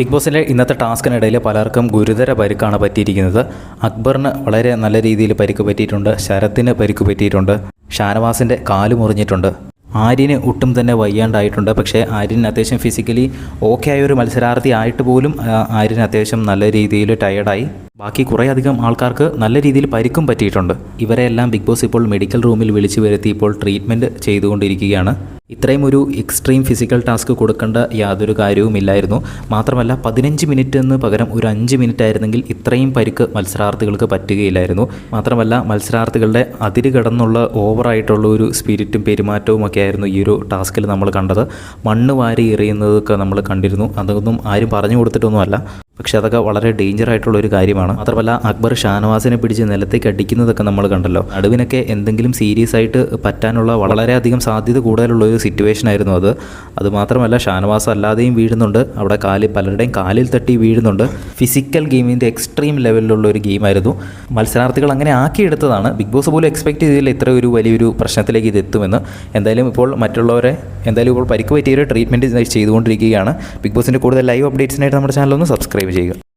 Big ബോസിലെ ഇന്നത്തെ ടാസ്കിനിടയിൽ പലർക്കും ഗുരുതര പരിക്കാണ് പറ്റിയിരിക്കുന്നത്. അക്ബറിന് വളരെ നല്ല രീതിയിൽ പരിക്ക് പറ്റിയിട്ടുണ്ട്, ശരത്തിന് പരിക്ക് പറ്റിയിട്ടുണ്ട്, ഷാനവാസിൻ്റെ കാല് മുറിഞ്ഞിട്ടുണ്ട്, ആര്യന് ഒട്ടും തന്നെ വയ്യാണ്ടായിട്ടുണ്ട്. പക്ഷേ ആര്യൻ അത്യാവശ്യം ഫിസിക്കലി ഓക്കെ ആയ ഒരു മത്സരാർത്ഥി ആയിട്ട് പോലും ആര്യൻ അത്യാവശ്യം നല്ല രീതിയിൽ ടയേർഡായി. ബാക്കി കുറേ അധികം ആൾക്കാർക്ക് നല്ല രീതിയിൽ പരിക്കും പറ്റിയിട്ടുണ്ട്. ഇവരെല്ലാം ബിഗ് ബോസ് ഇപ്പോൾ മെഡിക്കൽ റൂമിൽ വിളിച്ചു വരുത്തി ഇപ്പോൾ ട്രീറ്റ്മെൻറ്റ് ചെയ്തുകൊണ്ടിരിക്കുകയാണ്. ഇത്രയും ഒരു എക്സ്ട്രീം ഫിസിക്കൽ ടാസ്ക് കൊടുക്കേണ്ട യാതൊരു കാര്യവുമില്ലായിരുന്നു. മാത്രമല്ല 15 മിനിറ്റിന് പകരം ഒരു 5 മിനിറ്റ് ആയിരുന്നെങ്കിൽ ഇത്രയും പരിക്ക് മത്സരാർത്ഥികൾക്ക് പറ്റുകയില്ലായിരുന്നു. മാത്രമല്ല മത്സരാർത്ഥികളുടെ അതിര് കടന്നുള്ള ഓവറായിട്ടുള്ള ഒരു സ്പിരിറ്റും പെരുമാറ്റവും ഒക്കെ ആയിരുന്നു ഈ ഒരു ടാസ്കിൽ നമ്മൾ കണ്ടത്. മണ്ണ് വാരി എറിയുന്നതൊക്കെ നമ്മൾ കണ്ടിരുന്നു. അതൊന്നും ആരും പറഞ്ഞു കൊടുത്തിട്ടൊന്നുമല്ല, പക്ഷെ അതൊക്കെ വളരെ ഡേഞ്ചർ ആയിട്ടുള്ള ഒരു കാര്യമാണ്. മാത്രമല്ല അക്ബർ ഷാനവാസിനെ പിടിച്ച് നിലത്തേക്ക് അടിക്കുന്നതൊക്കെ നമ്മൾ കണ്ടല്ലോ. നടുവിനൊക്കെ എന്തെങ്കിലും സീരിയസ് ആയിട്ട് പറ്റാനുള്ള വളരെയധികം സാധ്യത കൂടുതലുള്ള ഒരു സിറ്റുവേഷൻ ആയിരുന്നു അത്. അതുമാത്രമല്ല ഷാനവാസ് അല്ലാതെയും വീഴുന്നുണ്ട്, അവിടെ പലരുടെയും കാലിൽ തട്ടി വീഴുന്നുണ്ട്. ഫിസിക്കൽ ഗെയിമിൻ്റെ എക്സ്ട്രീം ലെവലിലുള്ള ഒരു ഗെയിമായിരുന്നു. മത്സരാർത്ഥികൾ അങ്ങനെ ആക്കിയെടുത്തതാണ്. ബിഗ് ബോസ് പോലും എക്സ്പെക്ട് ചെയ്തില്ല ഇത്ര ഒരു വലിയൊരു പ്രശ്നത്തിലേക്ക് ഇത് എത്തുമെന്ന്. എന്തായാലും ഇപ്പോൾ പരിക്ക് പറ്റിയൊരു ട്രീറ്റ്മെൻറ്റ് ചെയ്തുകൊണ്ടിരിക്കുകയാണ്. ബിഗ് ബോസിൻ്റെ കൂടുതൽ ലൈവ് അപ്ഡേറ്റ്സിനായിട്ട് നമ്മുടെ ചാനൽ ഒന്ന് സബ്സ്ക്രൈബ് ചെയ്യുക.